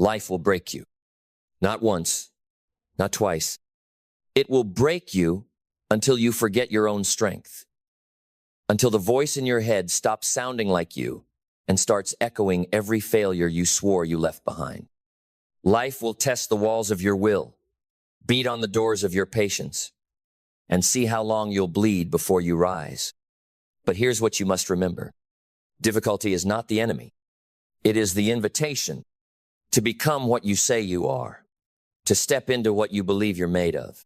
life will break you. Not once, not twice. It will break you until you forget your own strength, until the voice in your head stops sounding like you and starts echoing every failure you swore you left behind. Life will test the walls of your will, beat on the doors of your patience, and see how long you'll bleed before you rise. But here's what you must remember. Difficulty is not the enemy. It is the invitation to become what you say you are, to step into what you believe you're made of.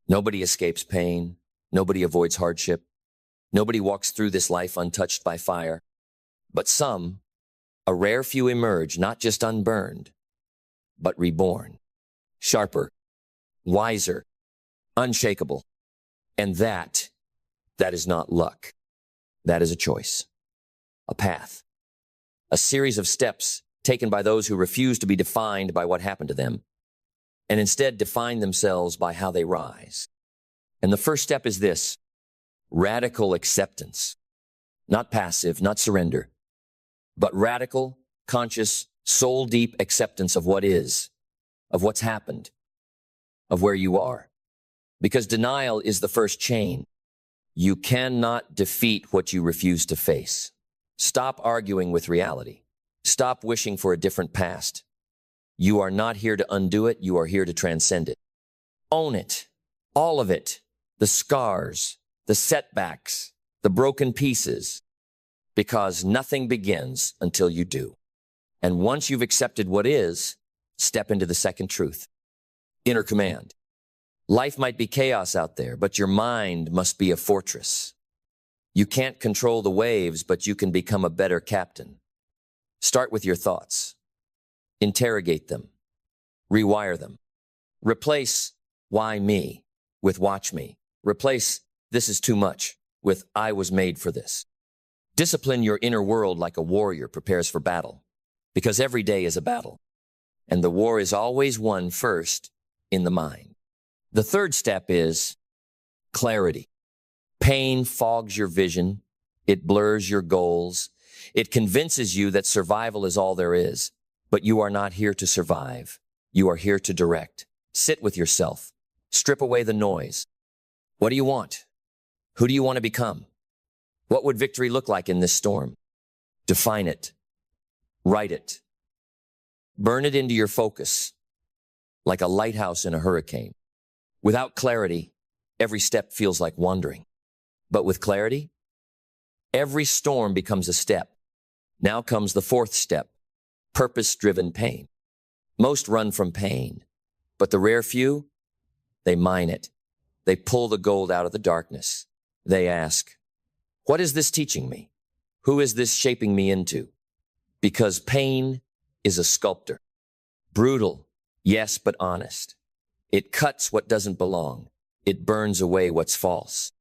Nobody escapes pain. Nobody avoids hardship. Nobody walks through this life untouched by fire. But some, a rare few, emerge not just unburned, but reborn, sharper, wiser, unshakable. And that is not luck. That is a choice, a path, a series of steps taken by those who refuse to be defined by what happened to them, and instead define themselves by how they rise. And the first step is this: radical acceptance. Not passive, not surrender, but radical, conscious, soul-deep acceptance of what is, of what's happened, of where you are. Because denial is the first chain. You cannot defeat what you refuse to face. Stop arguing with reality. Stop wishing for a different past. You are not here to undo it. You are here to transcend it. Own it. All of it. The scars, the setbacks, the broken pieces. Because nothing begins until you do. And once you've accepted what is, step into the second truth. Inner command. Life might be chaos out there, but your mind must be a fortress. You can't control the waves, but you can become a better captain. Start with your thoughts. Interrogate them. Rewire them. Replace "why me" with "watch me." Replace "this is too much" with "I was made for this." Discipline your inner world like a warrior prepares for battle, because every day is a battle, and the war is always won first in the mind. The third step is clarity. Pain fogs your vision. It blurs your goals. It convinces you that survival is all there is. But you are not here to survive. You are here to direct. Sit with yourself. Strip away the noise. What do you want? Who do you want to become? What would victory look like in this storm? Define it. Write it. Burn it into your focus, like a lighthouse in a hurricane. Without clarity, every step feels like wandering. But with clarity, every storm becomes a step. Now comes the fourth step, purpose-driven pain. Most run from pain, but the rare few, they mine it. They pull the gold out of the darkness. They ask, what is this teaching me? Who is this shaping me into? Because pain is a sculptor. Brutal, yes, but honest. It cuts what doesn't belong. It burns away what's false.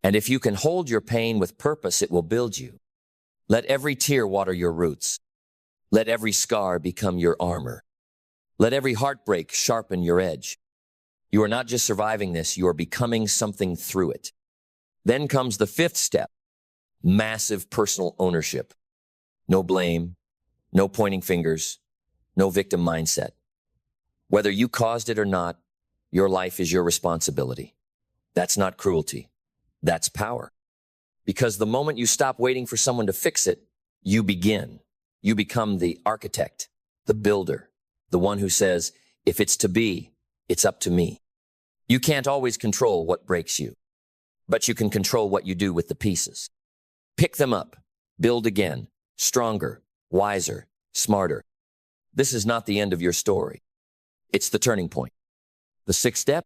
And if you can hold your pain with purpose, it will build you. Let every tear water your roots. Let every scar become your armor. Let every heartbreak sharpen your edge. You are not just surviving this, you are becoming something through it. Then comes the fifth step, massive personal ownership. No blame, no pointing fingers, no victim mindset. Whether you caused it or not, your life is your responsibility. That's not cruelty. That's power. Because the moment you stop waiting for someone to fix it, you begin. You become the architect, the builder, the one who says, if it's to be, it's up to me. You can't always control what breaks you, but you can control what you do with the pieces. Pick them up, build again, stronger, wiser, smarter. This is not the end of your story. It's the turning point. The sixth step,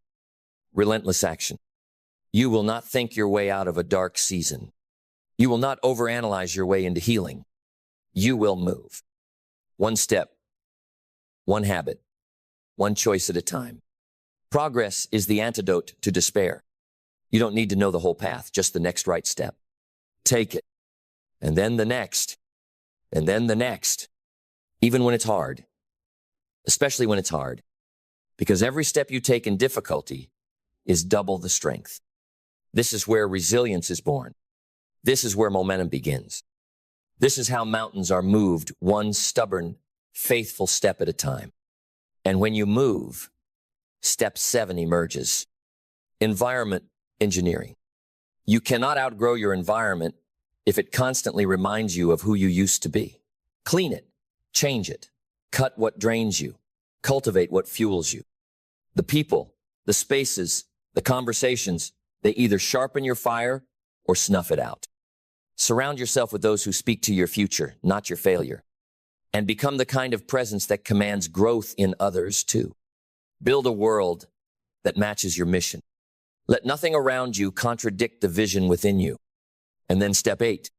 relentless action. You will not think your way out of a dark season. You will not overanalyze your way into healing. You will move. One step, one habit, one choice at a time. Progress is the antidote to despair. You don't need to know the whole path, just the next right step. Take it, and then the next, and then the next, even when it's hard, especially when it's hard. Because every step you take in difficulty is double the strength. This is where resilience is born. This is where momentum begins. This is how mountains are moved one stubborn faithful step at a time. And when you move, step 7 emerges. Environment engineering. You cannot outgrow your environment if it constantly reminds you of who you used to be. Clean it, change it, cut what drains you, cultivate what fuels you. The people, the spaces, the conversations, they either sharpen your fire or snuff it out. Surround yourself with those who speak to your future, not your failure. And become the kind of presence that commands growth in others too. Build a world that matches your mission. Let nothing around you contradict the vision within you. And then step 8,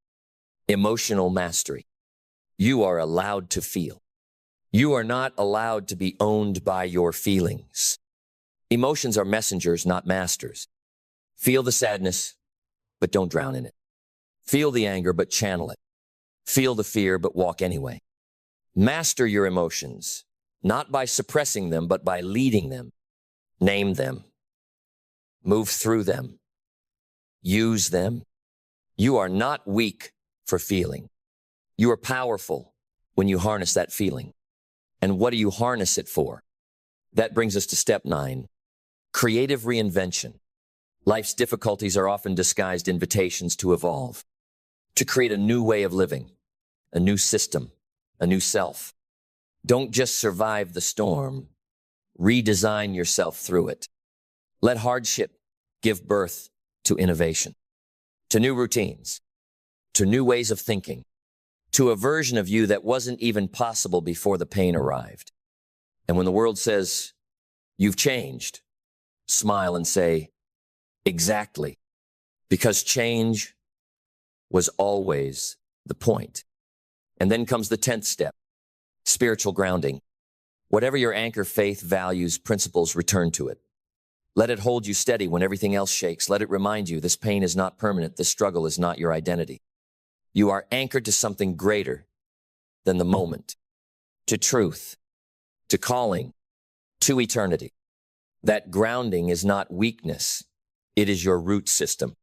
emotional mastery. You are allowed to feel. You are not allowed to be owned by your feelings. Emotions are messengers, not masters. Feel the sadness, but don't drown in it. Feel the anger, but channel it. Feel the fear, but walk anyway. Master your emotions, not by suppressing them, but by leading them. Name them. Move through them. Use them. You are not weak for feeling. You are powerful when you harness that feeling. And what do you harness it for? That brings us to step 9, creative reinvention. Life's difficulties are often disguised invitations to evolve, to create a new way of living, a new system, a new self. Don't just survive the storm. Redesign yourself through it. Let hardship give birth to innovation, to new routines, to new ways of thinking, to a version of you that wasn't even possible before the pain arrived. And when the world says, you've changed, smile and say, exactly, because change was always the point. And then comes the 10th step, spiritual grounding. Whatever your anchor, faith, values, principles, return to it. Let it hold you steady when everything else shakes. Let it remind you this pain is not permanent. This struggle is not your identity. You are anchored to something greater than the moment, to truth, to calling, to eternity. That grounding is not weakness. It is your root system.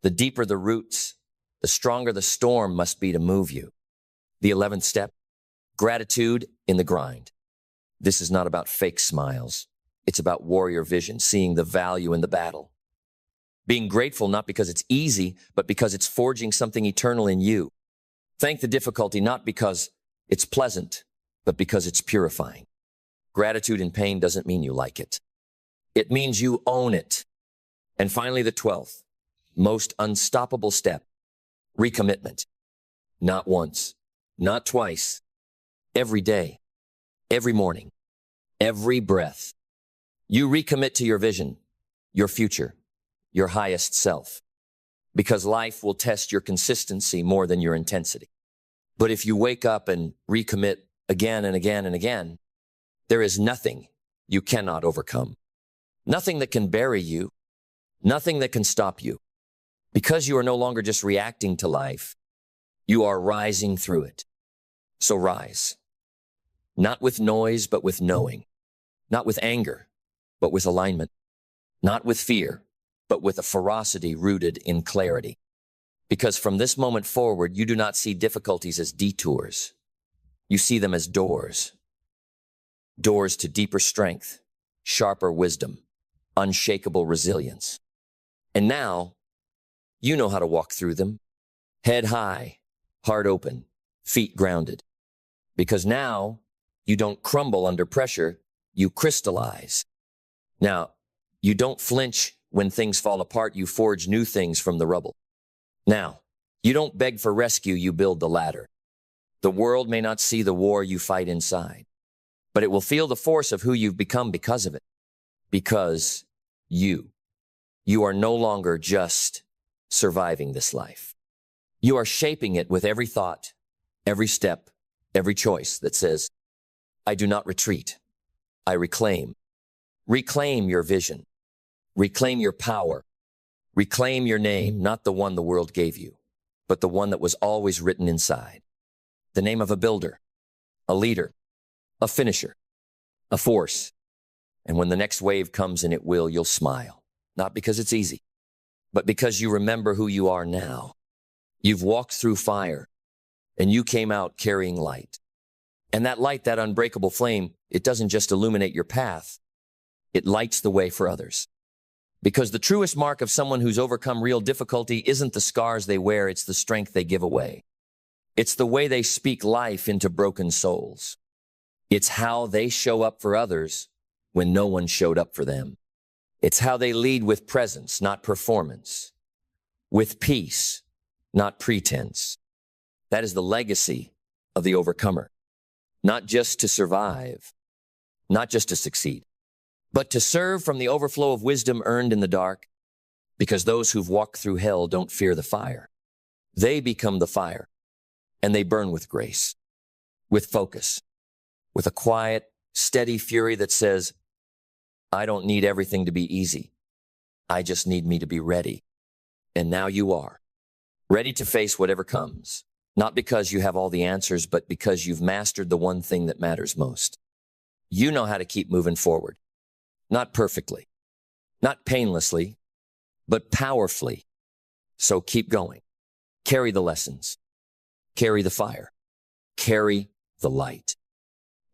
The deeper the roots, the stronger the storm must be to move you. The 11th step, gratitude in the grind. This is not about fake smiles. It's about warrior vision, seeing the value in the battle. Being grateful not because it's easy, but because it's forging something eternal in you. Thank the difficulty not because it's pleasant, but because it's purifying. Gratitude in pain doesn't mean you like it. It means you own it. And finally, the 12th, most unstoppable step, recommitment. Not once, not twice, every day, every morning, every breath. You recommit to your vision, your future, your highest self, because life will test your consistency more than your intensity. But if you wake up and recommit again and again and again, there is nothing you cannot overcome. Nothing that can bury you, nothing that can stop you. Because you are no longer just reacting to life, you are rising through it. So rise. Not with noise, but with knowing. Not with anger, but with alignment. Not with fear, but with a ferocity rooted in clarity. Because from this moment forward, you do not see difficulties as detours. You see them as doors. Doors to deeper strength, sharper wisdom, unshakable resilience. And now, you know how to walk through them. Head high, heart open, feet grounded. Because now, you don't crumble under pressure, you crystallize. Now, you don't flinch when things fall apart, you forge new things from the rubble. Now, you don't beg for rescue, you build the ladder. The world may not see the war you fight inside, but it will feel the force of who you've become because of it. Because you are no longer just surviving this life. You are shaping it with every thought, every step, every choice that says, I do not retreat. I reclaim. Reclaim your vision. Reclaim your power. Reclaim your name, not the one the world gave you, but the one that was always written inside. The name of a builder, a leader, a finisher, a force. And when the next wave comes, and it will, you'll smile. Not because it's easy, but because you remember who you are now. You've walked through fire, and you came out carrying light. And that light, that unbreakable flame, it doesn't just illuminate your path, it lights the way for others. Because the truest mark of someone who's overcome real difficulty isn't the scars they wear, it's the strength they give away. It's the way they speak life into broken souls. It's how they show up for others when no one showed up for them. It's how they lead with presence, not performance. With peace, not pretense. That is the legacy of the overcomer. Not just to survive, not just to succeed, but to serve from the overflow of wisdom earned in the dark, because those who've walked through hell don't fear the fire. They become the fire, and they burn with grace, with focus, with a quiet, steady fury that says, I don't need everything to be easy. I just need me to be ready. And now you are, ready to face whatever comes, not because you have all the answers, but because you've mastered the one thing that matters most. You know how to keep moving forward. Not perfectly, not painlessly, but powerfully. So keep going. Carry the lessons. Carry the fire. Carry the light.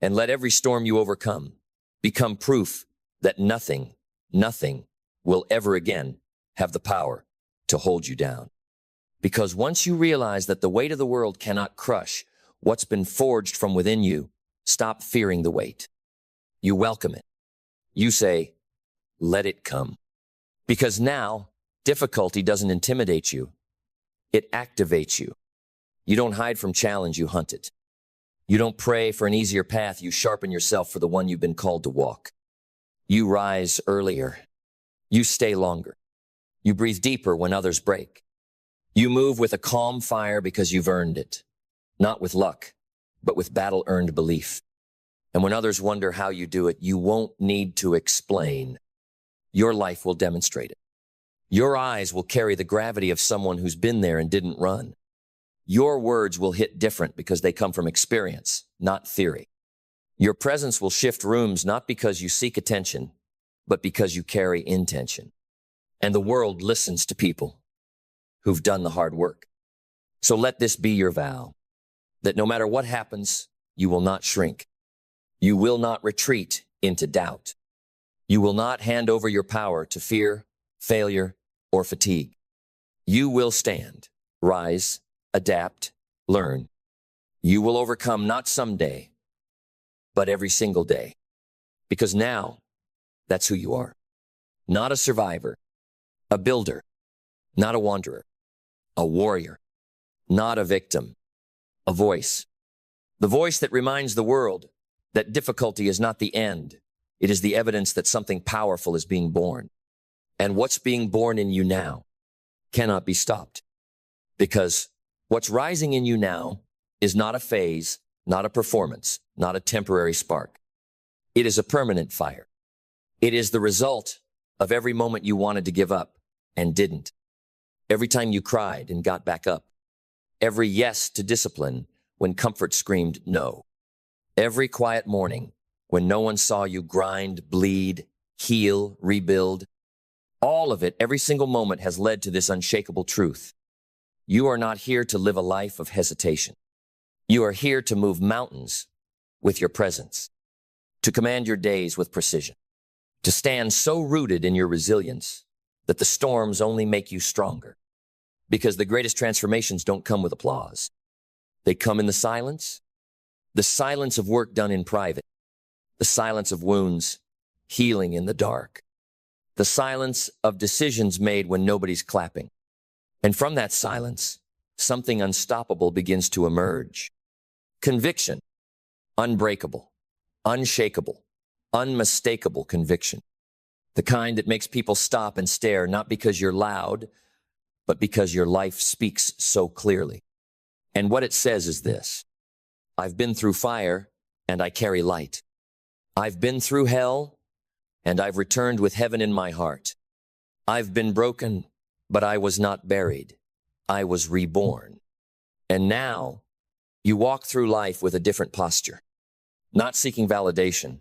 And let every storm you overcome become proof that nothing will ever again have the power to hold you down. Because once you realize that the weight of the world cannot crush what's been forged from within you, stop fearing the weight. You welcome it. You say, let it come. Because now, difficulty doesn't intimidate you. It activates you. You don't hide from challenge, you hunt it. You don't pray for an easier path, you sharpen yourself for the one you've been called to walk. You rise earlier. You stay longer. You breathe deeper when others break. You move with a calm fire because you've earned it. Not with luck, but with battle-earned belief. And when others wonder how you do it, you won't need to explain. Your life will demonstrate it. Your eyes will carry the gravity of someone who's been there and didn't run. Your words will hit different because they come from experience, not theory. Your presence will shift rooms not because you seek attention, but because you carry intention. And the world listens to people who've done the hard work. So let this be your vow, that no matter what happens, you will not shrink. You will not retreat into doubt. You will not hand over your power to fear, failure, or fatigue. You will stand, rise, adapt, learn. You will overcome not someday, but every single day. Because now, that's who you are. Not a survivor, a builder, not a wanderer, a warrior, not a victim, a voice. The voice that reminds the world that difficulty is not the end. It is the evidence that something powerful is being born. And what's being born in you now cannot be stopped. Because what's rising in you now is not a phase, not a performance, not a temporary spark. It is a permanent fire. It is the result of every moment you wanted to give up and didn't. Every time you cried and got back up. Every yes to discipline when comfort screamed no. Every quiet morning when no one saw you grind, bleed, heal, rebuild. All of it, every single moment has led to this unshakable truth. You are not here to live a life of hesitation. You are here to move mountains with your presence, to command your days with precision, to stand so rooted in your resilience that the storms only make you stronger. Because the greatest transformations don't come with applause. They come in the silence of work done in private, the silence of wounds healing in the dark, the silence of decisions made when nobody's clapping. And from that silence, something unstoppable begins to emerge. Conviction, unbreakable, unshakable, unmistakable conviction. The kind that makes people stop and stare, not because you're loud, but because your life speaks so clearly. And what it says is this: I've been through fire, and I carry light. I've been through hell, and I've returned with heaven in my heart. I've been broken, but I was not buried. I was reborn. And now, you walk through life with a different posture, not seeking validation,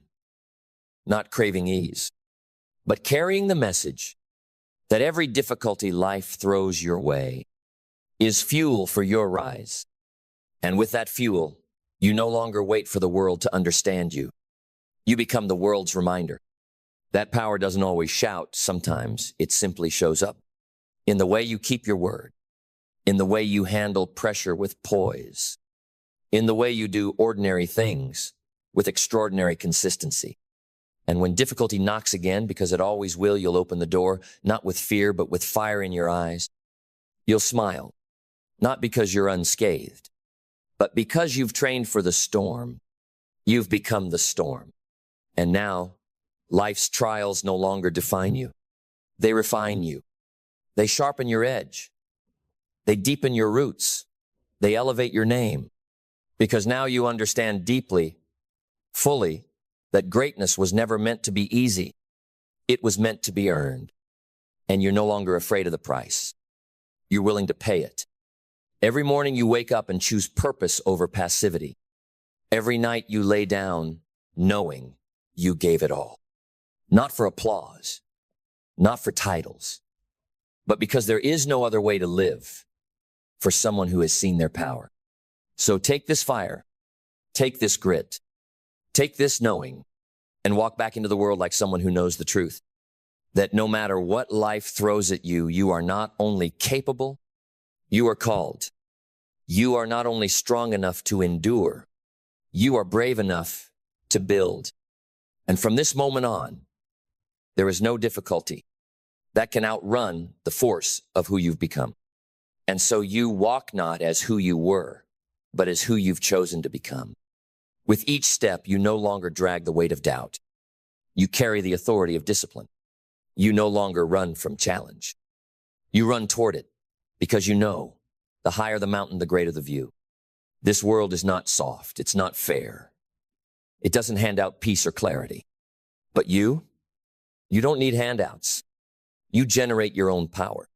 not craving ease, but carrying the message that every difficulty life throws your way is fuel for your rise. And with that fuel, You no longer wait for the world to understand you. You become the world's reminder. That power doesn't always shout. Sometimes it simply shows up in the way you keep your word, in the way you handle pressure with poise, in the way you do ordinary things with extraordinary consistency. And when difficulty knocks again, because it always will, you'll open the door, not with fear, but with fire in your eyes. You'll smile, not because you're unscathed, but because you've trained for the storm. You've become the storm. And now, life's trials no longer define you. They refine you. They sharpen your edge. They deepen your roots. They elevate your name. Because now you understand deeply, fully, that greatness was never meant to be easy. It was meant to be earned. And you're no longer afraid of the price. You're willing to pay it. Every morning you wake up and choose purpose over passivity. Every night you lay down knowing you gave it all. Not for applause, not for titles, but because there is no other way to live for someone who has seen their power. So take this fire, take this grit, take this knowing, and walk back into the world like someone who knows the truth. That no matter what life throws at you, you are not only capable, you are called. You are not only strong enough to endure, you are brave enough to build. And from this moment on, there is no difficulty that can outrun the force of who you've become. And so you walk not as who you were, but as who you've chosen to become. With each step, you no longer drag the weight of doubt. You carry the authority of discipline. You no longer run from challenge. You run toward it because you know the higher the mountain, the greater the view. This world is not soft. It's not fair. It doesn't hand out peace or clarity. But you don't need handouts. You generate your own power.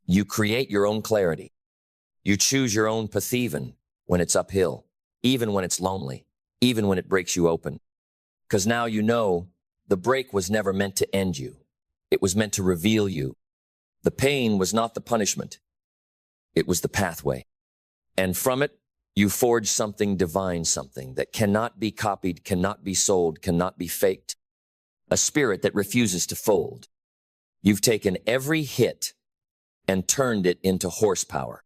You create your own clarity. You choose your own path even when it's uphill, even when it's lonely, even when it breaks you open. Because now you know the break was never meant to end you. It was meant to reveal you. The pain was not the punishment. It was the pathway. And from it, you forge something divine, something that cannot be copied, cannot be sold, cannot be faked. A spirit that refuses to fold. You've taken every hit and turned it into horsepower.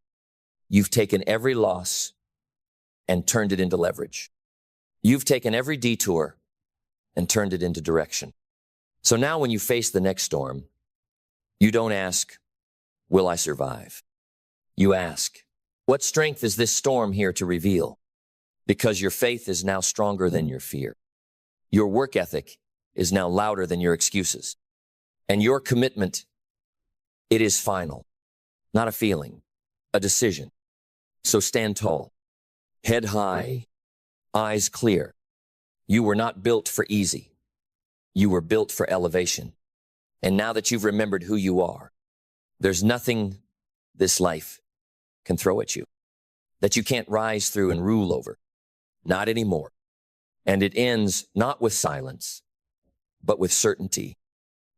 You've taken every loss and turned it into leverage. You've taken every detour and turned it into direction. So now when you face the next storm, you don't ask, will I survive? You ask, what strength is this storm here to reveal? Because your faith is now stronger than your fear. Your work ethic is now louder than your excuses. And your commitment, it is final, not a feeling, a decision. So stand tall, head high, eyes clear. You were not built for easy. You were built for elevation. And now that you've remembered who you are, there's nothing this life can throw at you that you can't rise through and rule over. Not anymore. And it ends not with silence, but with certainty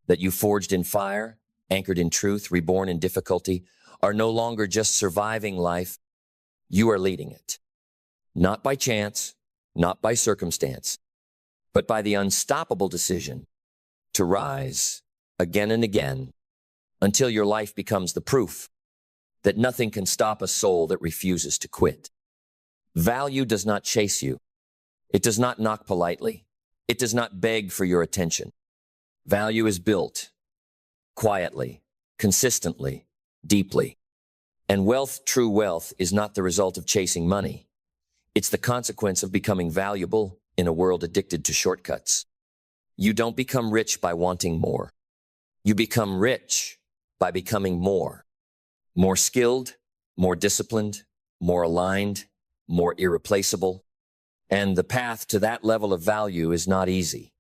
that you forged in fire, anchored in truth, reborn in difficulty, are no longer just surviving life. You are leading it. Not by chance, not by circumstance, but by the unstoppable decision to rise again and again until your life becomes the proof that nothing can stop a soul that refuses to quit. Value does not chase you. It does not knock politely. It does not beg for your attention. Value is built quietly, consistently, deeply. And wealth, true wealth, is not the result of chasing money. It's the consequence of becoming valuable in a world addicted to shortcuts. You don't become rich by wanting more. You become rich by becoming more. More skilled, more disciplined, more aligned, more irreplaceable. And the path to that level of value is not easy,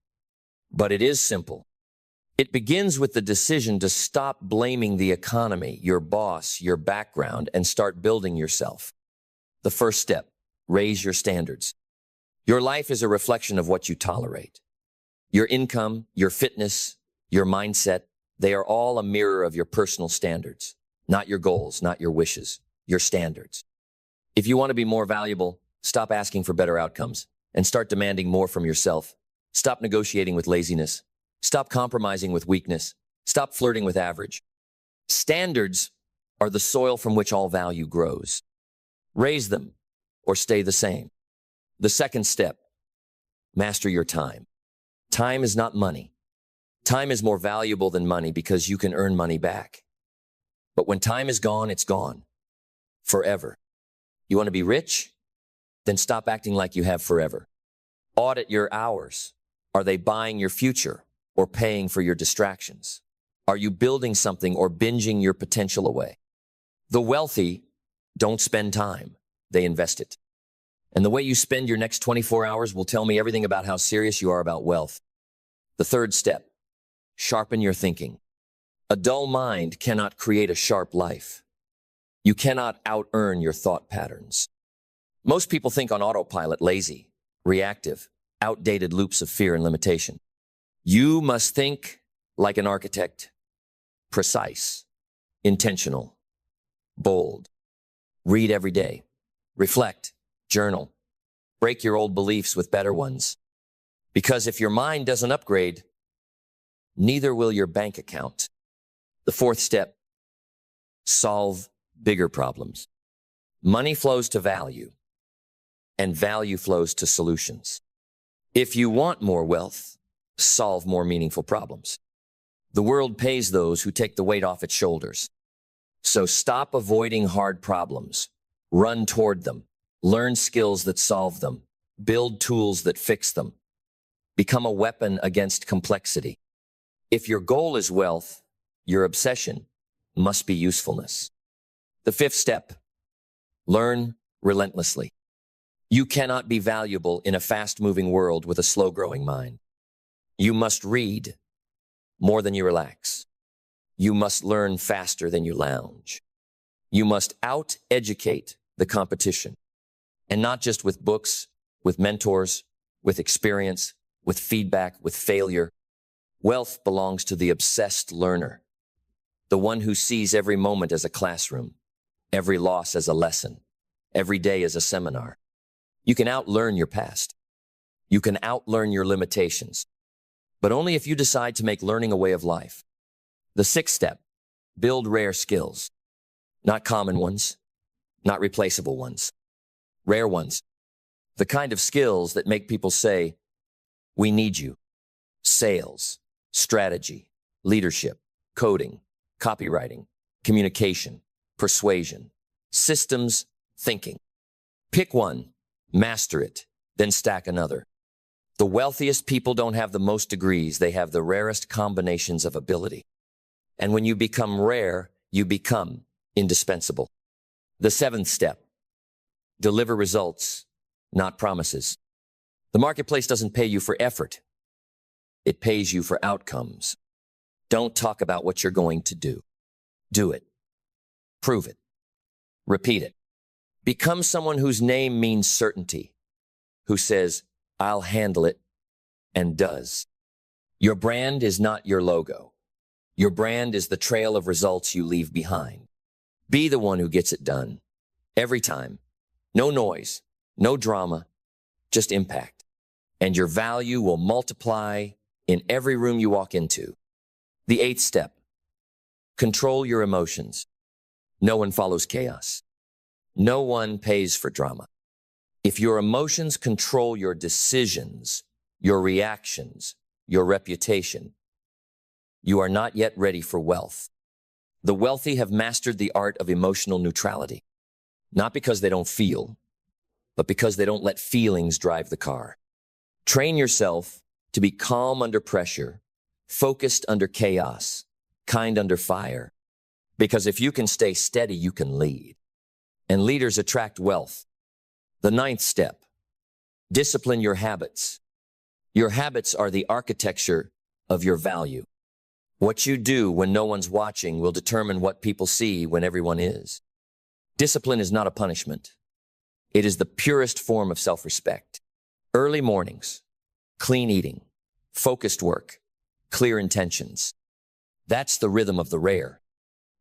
but it is simple. It begins with the decision to stop blaming the economy, your boss, your background, and start building yourself. The first step, raise your standards. Your life is a reflection of what you tolerate. Your income, your fitness, your mindset, they are all a mirror of your personal standards, not your goals, not your wishes, your standards. If you want to be more valuable, Stop asking for better outcomes and start demanding more from yourself. Stop negotiating with laziness. Stop compromising with weakness. Stop flirting with average. Standards are the soil from which all value grows. Raise them or stay the same. The second step, master your time. Time is not money. Time is more valuable than money because you can earn money back. But when time is gone, it's gone. Forever. You want to be rich? Then stop acting like you have forever. Audit your hours. Are they buying your future or paying for your distractions? Are you building something or binging your potential away? The wealthy don't spend time. They invest it. And the way you spend your next 24 hours will tell me everything about how serious you are about wealth. The third step, sharpen your thinking. A dull mind cannot create a sharp life. You cannot out-earn your thought patterns. Most people think on autopilot, lazy, reactive, outdated loops of fear and limitation. You must think like an architect, precise, intentional, bold. Read every day, reflect, journal, break your old beliefs with better ones. Because if your mind doesn't upgrade, neither will your bank account. The fourth step, solve bigger problems. Money flows to value, and value flows to solutions. If you want more wealth, solve more meaningful problems. The world pays those who take the weight off its shoulders. So stop avoiding hard problems. Run toward them. Learn skills that solve them. Build tools that fix them. Become a weapon against complexity. If your goal is wealth, your obsession must be usefulness. The fifth step, learn relentlessly. You cannot be valuable in a fast-moving world with a slow-growing mind. You must read more than you relax. You must learn faster than you lounge. You must out-educate the competition. And not just with books, with mentors, with experience, with feedback, with failure. Wealth belongs to the obsessed learner, the one who sees every moment as a classroom, every loss as a lesson, every day as a seminar. You can outlearn your past. You can outlearn your limitations, but only if you decide to make learning a way of life. The sixth step, build rare skills, not common ones, not replaceable ones, rare ones, the kind of skills that make people say, we need you. Sales, strategy, leadership, coding, copywriting, communication, persuasion, systems, thinking. Pick one, master it, then stack another. The wealthiest people don't have the most degrees, they have the rarest combinations of ability. And when you become rare, you become indispensable. The seventh step, deliver results, not promises. The marketplace doesn't pay you for effort. It pays you for outcomes. Don't talk about what you're going to do. Do it. Prove it. Repeat it. Become someone whose name means certainty, who says, I'll handle it, and does. Your brand is not your logo. Your brand is the trail of results you leave behind. Be the one who gets it done. Every time. No noise, no drama, just impact. And your value will multiply in every room you walk into. The eighth step, control your emotions. No one follows chaos. No one pays for drama. If your emotions control your decisions, your reactions, your reputation, you are not yet ready for wealth. The wealthy have mastered the art of emotional neutrality, not because they don't feel, but because they don't let feelings drive the car. Train yourself to be calm under pressure, focused under chaos, kind under fire. Because if you can stay steady, you can lead. And leaders attract wealth. The ninth step, discipline your habits. Your habits are the architecture of your value. What you do when no one's watching will determine what people see when everyone is. Discipline is not a punishment. It is the purest form of self-respect. Early mornings, clean eating, focused work, clear intentions. That's the rhythm of the rare.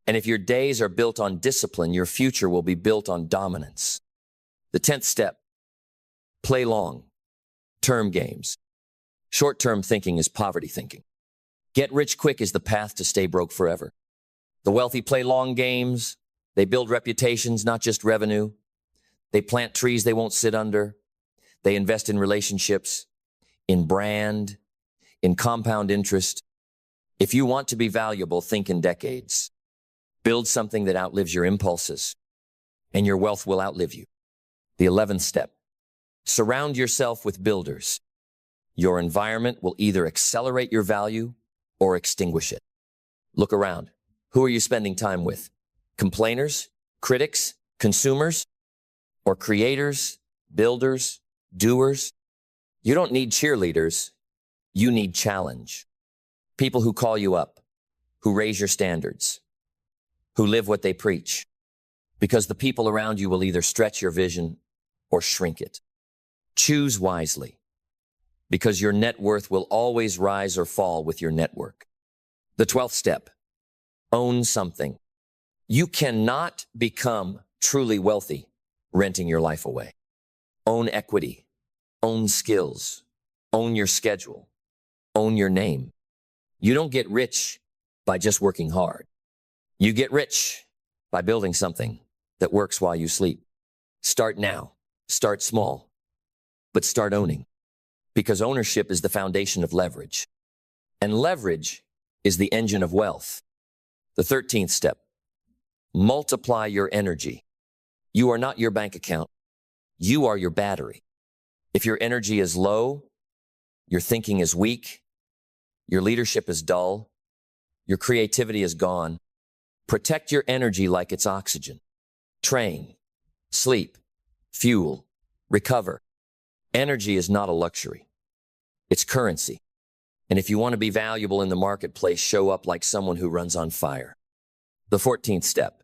And if your days are built on discipline, your future will be built on dominance. The 10th step, Play long. Term games. Short-term thinking is poverty thinking. Get rich quick is the path to stay broke forever. The wealthy play long games. They build reputations, not just revenue. They plant trees they won't sit under. They invest in relationships, in brand, in compound interest. If you want to be valuable, think in decades. Build something that outlives your impulses, and your wealth will outlive you. The 11th step. Surround yourself with builders. Your environment will either accelerate your value or extinguish it. Look around. Who are you spending time with? Complainers, critics, consumers, or creators, builders, doers? You don't need cheerleaders. You need challenge. People who call you up, who raise your standards, who live what they preach. Because the people around you will either stretch your vision or shrink it. Choose wisely, because your net worth will always rise or fall with your network. The 12th step. Own something. You cannot become truly wealthy renting your life away. Own equity. Own skills. Own your schedule. Own your name. You don't get rich by just working hard. You get rich by building something that works while you sleep. Start now. Start small. But start owning. Because ownership is the foundation of leverage. And leverage is the engine of wealth. The 13th step. Multiply your energy. You are not your bank account. You are your battery. If your energy is low, your thinking is weak, your leadership is dull, your creativity is gone, protect your energy like it's oxygen. Train, sleep, fuel, recover. Energy is not a luxury. It's currency. And if you want to be valuable in the marketplace, show up like someone who runs on fire. The 14th step.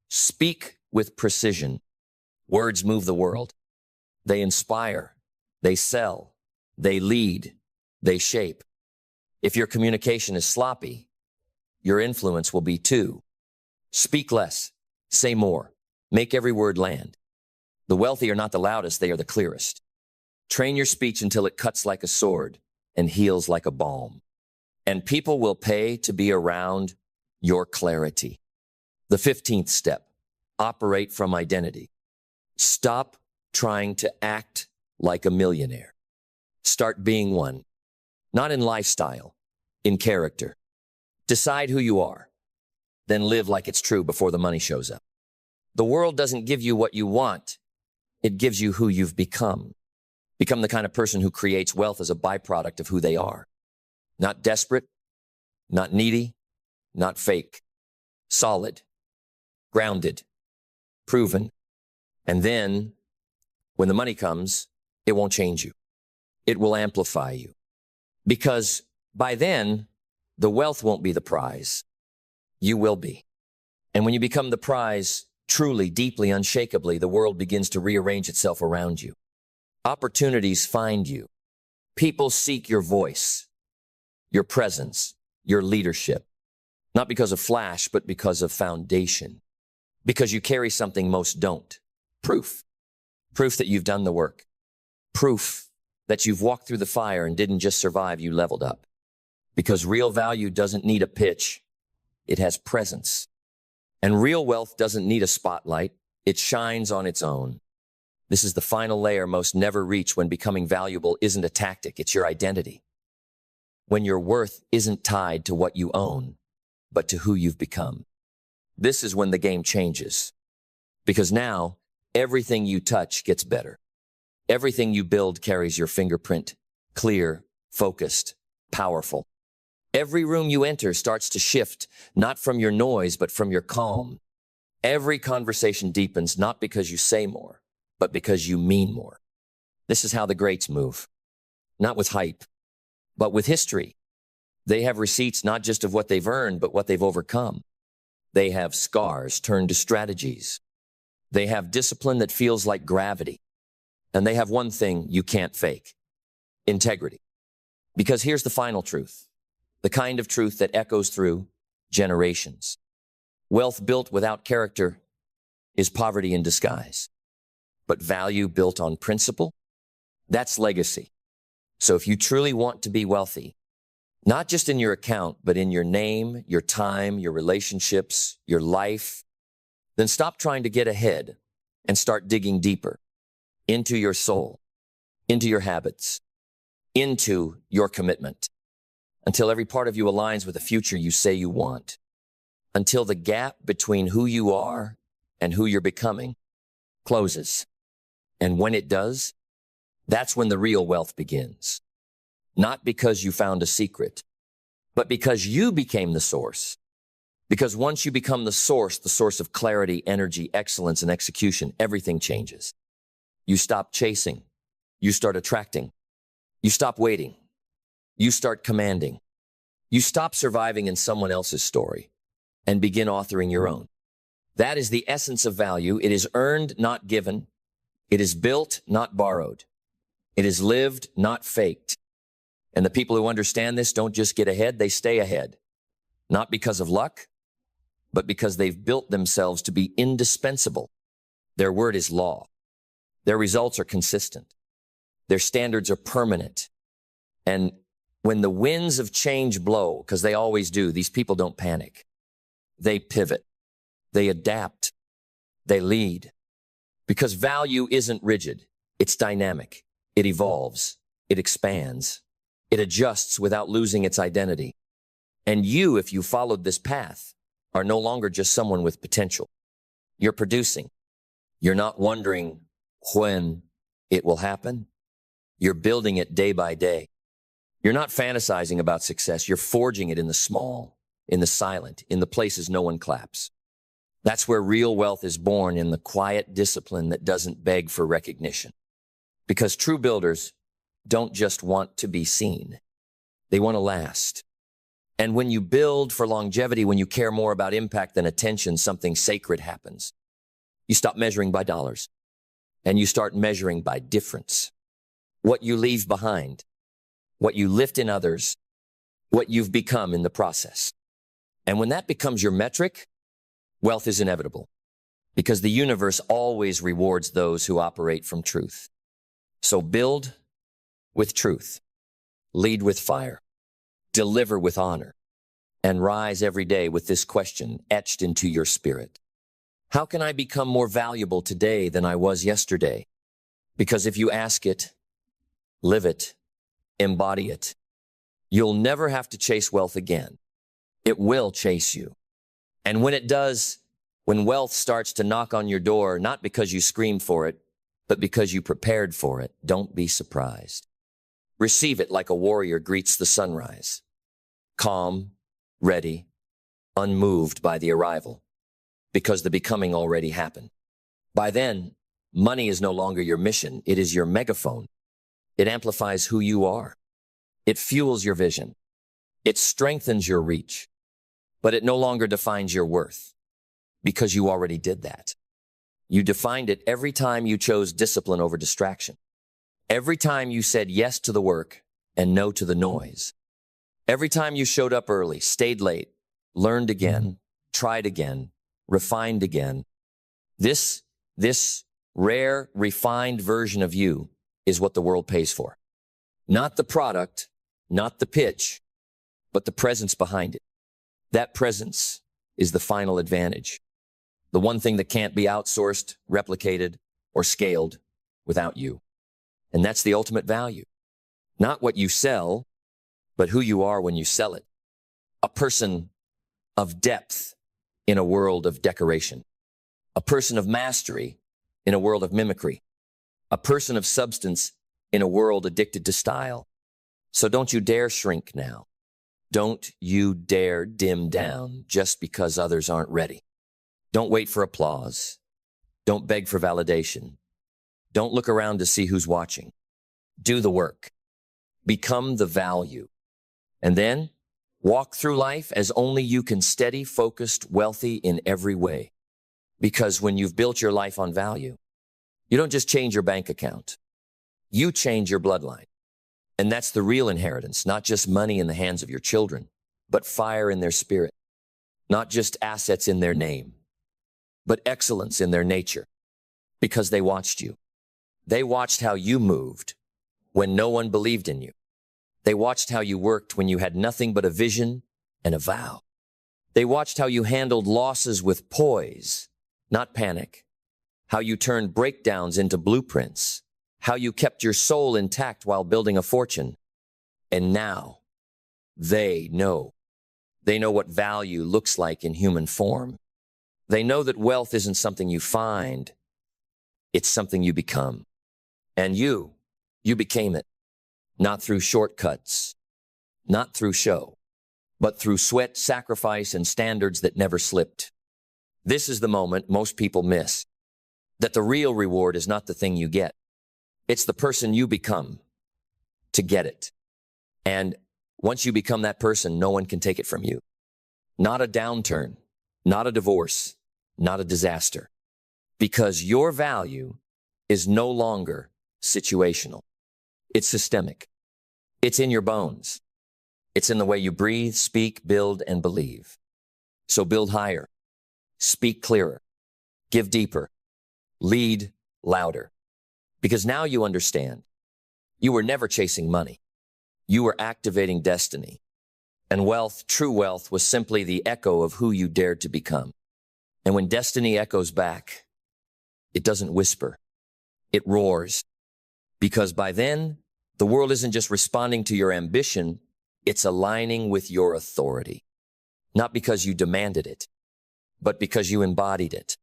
Speak with precision. Words move the world. They inspire. They sell. They lead. They shape. If your communication is sloppy, your influence will be too. Speak less. Say more. Make every word land. The wealthy are not the loudest, they are the clearest. Train your speech until it cuts like a sword and heals like a balm. And people will pay to be around your clarity. The 15th step. Operate from identity. Stop trying to act like a millionaire. Start being one. Not in lifestyle, in character. Decide who you are. Then live like it's true before the money shows up. The world doesn't give you what you want. It gives you who you've become. Become the kind of person who creates wealth as a byproduct of who they are. Not desperate, not needy, not fake. Solid, grounded, proven. And then, when the money comes, it won't change you. It will amplify you. Because by then, the wealth won't be the prize. You will be. And when you become the prize, truly, deeply, unshakably, the world begins to rearrange itself around you. Opportunities find you. People seek your voice, your presence, your leadership. Not because of flash, but because of foundation. Because you carry something most don't. Proof. Proof that you've done the work. Proof that you've walked through the fire and didn't just survive, you leveled up. Because real value doesn't need a pitch. It has presence. And real wealth doesn't need a spotlight. It shines on its own. This is the final layer most never reach when becoming valuable isn't a tactic, it's your identity. When your worth isn't tied to what you own, but to who you've become. This is when the game changes. Because now, everything you touch gets better. Everything you build carries your fingerprint, clear, focused, powerful. Every room you enter starts to shift, not from your noise, but from your calm. Every conversation deepens, not because you say more, but because you mean more. This is how the greats move. Not with hype, but with history. They have receipts not just of what they've earned, but what they've overcome. They have scars turned to strategies. They have discipline that feels like gravity. And they have one thing you can't fake: integrity. Because here's the final truth, the kind of truth that echoes through generations. Wealth built without character is poverty in disguise. But value built on principle That's legacy. So if you truly want to be wealthy, not just in your account, but in your name, your time, your relationships, your life, then stop trying to get ahead and start digging deeper into your soul, into your habits, into your commitment, until every part of you aligns with the future you say you want, until the gap between who you are and who you're becoming closes. And when it does, that's when the real wealth begins. Not because you found a secret, but because you became the source. Because once you become the source of clarity, energy, excellence, and execution, everything changes. You stop chasing. You start attracting. You stop waiting. You start commanding. You stop surviving in someone else's story and begin authoring your own. That is the essence of value. It is earned, not given. It is built, not borrowed. It is lived, not faked. And the people who understand this don't just get ahead, they stay ahead. Not because of luck, but because they've built themselves to be indispensable. Their word is law. Their results are consistent. Their standards are permanent. And when the winds of change blow, because they always do, these people don't panic. They pivot. They adapt. They lead. Because value isn't rigid. It's dynamic. It evolves. It expands. It adjusts without losing its identity. And you, if you followed this path, are no longer just someone with potential. You're producing. You're not wondering when it will happen. You're building it day by day. You're not fantasizing about success. You're forging it in the small, in the silent, in the places no one claps. That's where real wealth is born, in the quiet discipline that doesn't beg for recognition. Because true builders don't just want to be seen. They want to last. And when you build for longevity, when you care more about impact than attention, something sacred happens. You stop measuring by dollars, and you start measuring by difference. What you leave behind, what you lift in others, what you've become in the process. And when that becomes your metric, wealth is inevitable, because the universe always rewards those who operate from truth. So build with truth, lead with fire, deliver with honor, and rise every day with this question etched into your spirit. How can I become more valuable today than I was yesterday? Because if you ask it, live it, embody it, you'll never have to chase wealth again. It will chase you. And when it does, when wealth starts to knock on your door, not because you screamed for it, but because you prepared for it, don't be surprised. Receive it like a warrior greets the sunrise. Calm, ready, unmoved by the arrival, because the becoming already happened. By then, money is no longer your mission. It is your megaphone. It amplifies who you are. It fuels your vision. It strengthens your reach. But it no longer defines your worth, because you already did that. You defined it every time you chose discipline over distraction. Every time you said yes to the work and no to the noise. Every time you showed up early, stayed late, learned again, tried again, refined again. This rare, refined version of you is what the world pays for. Not the product, not the pitch, but the presence behind it. That presence is the final advantage. The one thing that can't be outsourced, replicated, or scaled without you. And that's the ultimate value. Not what you sell, but who you are when you sell it. A person of depth in a world of decoration. A person of mastery in a world of mimicry. A person of substance in a world addicted to style. So don't you dare shrink now. Don't you dare dim down just because others aren't ready. Don't wait for applause. Don't beg for validation. Don't look around to see who's watching. Do the work. Become the value. And then walk through life as only you can, steady, focused, wealthy in every way. Because when you've built your life on value, you don't just change your bank account. You change your bloodline. And that's the real inheritance, not just money in the hands of your children, but fire in their spirit. Not just assets in their name, but excellence in their nature. Because they watched you. They watched how you moved when no one believed in you. They watched how you worked when you had nothing but a vision and a vow. They watched how you handled losses with poise, not panic. How you turned breakdowns into blueprints. How you kept your soul intact while building a fortune. And now, they know. They know what value looks like in human form. They know that wealth isn't something you find. It's something you become. And you became it. Not through shortcuts, not through show, but through sweat, sacrifice, and standards that never slipped. This is the moment most people miss. That the real reward is not the thing you get. It's the person you become to get it. And once you become that person, no one can take it from you. Not a downturn, not a divorce, not a disaster. Because your value is no longer situational. It's systemic. It's in your bones. It's in the way you breathe, speak, build, and believe. So build higher, speak clearer, give deeper, lead louder. Because now you understand. You were never chasing money. You were activating destiny. And wealth, true wealth, was simply the echo of who you dared to become. And when destiny echoes back, it doesn't whisper. It roars. Because by then, the world isn't just responding to your ambition, it's aligning with your authority. Not because you demanded it, but because you embodied it.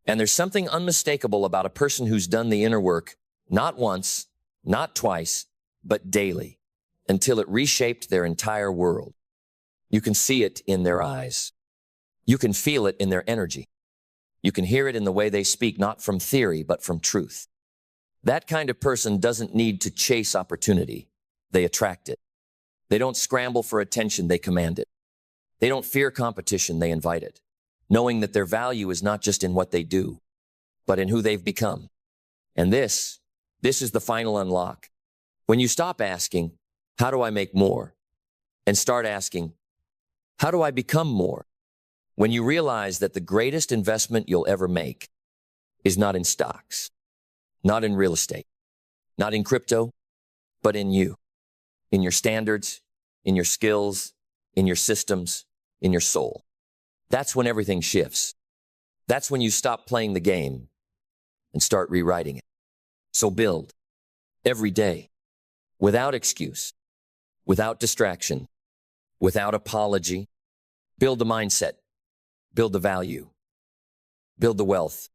And there's something unmistakable about a person who's done the inner work, not once, not twice, but daily, until it reshaped their entire world. You can see it in their eyes. You can feel it in their energy. You can hear it in the way they speak, not from theory, but from truth. That kind of person doesn't need to chase opportunity. They attract it. They don't scramble for attention, they command it. They don't fear competition, they invite it, knowing that their value is not just in what they do, but in who they've become. And this is the final unlock. When you stop asking, how do I make more? And start asking, how do I become more? When you realize that the greatest investment you'll ever make is not in stocks, not in real estate, not in crypto, but in you, in your standards, in your skills, in your systems, in your soul. That's when everything shifts. That's when you stop playing the game and start rewriting it. So build every day, without excuse, without distraction, without apology. Build the mindset, build the value, build the wealth.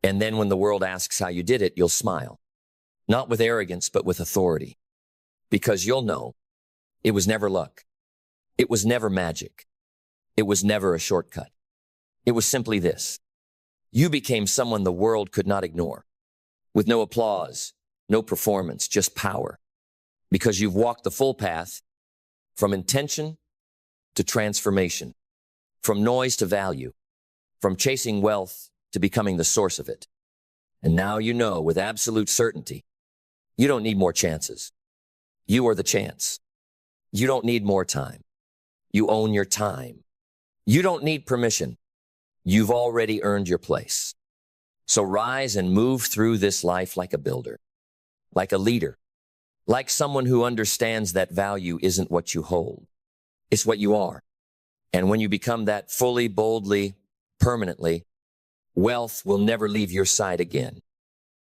And then when the world asks how you did it, you'll smile. Not with arrogance, but with authority. Because you'll know it was never luck. It was never magic. It was never a shortcut. It was simply this. You became someone the world could not ignore. With no applause, no performance, just power. Because you've walked the full path from intention to transformation, from noise to value, from chasing wealth to becoming the source of it. And now you know with absolute certainty, you don't need more chances. You are the chance. You don't need more time. You own your time. You don't need permission. You've already earned your place. So rise and move through this life like a builder, like a leader, like someone who understands that value isn't what you hold. It's what you are. And when you become that fully, boldly, permanently, wealth will never leave your side again.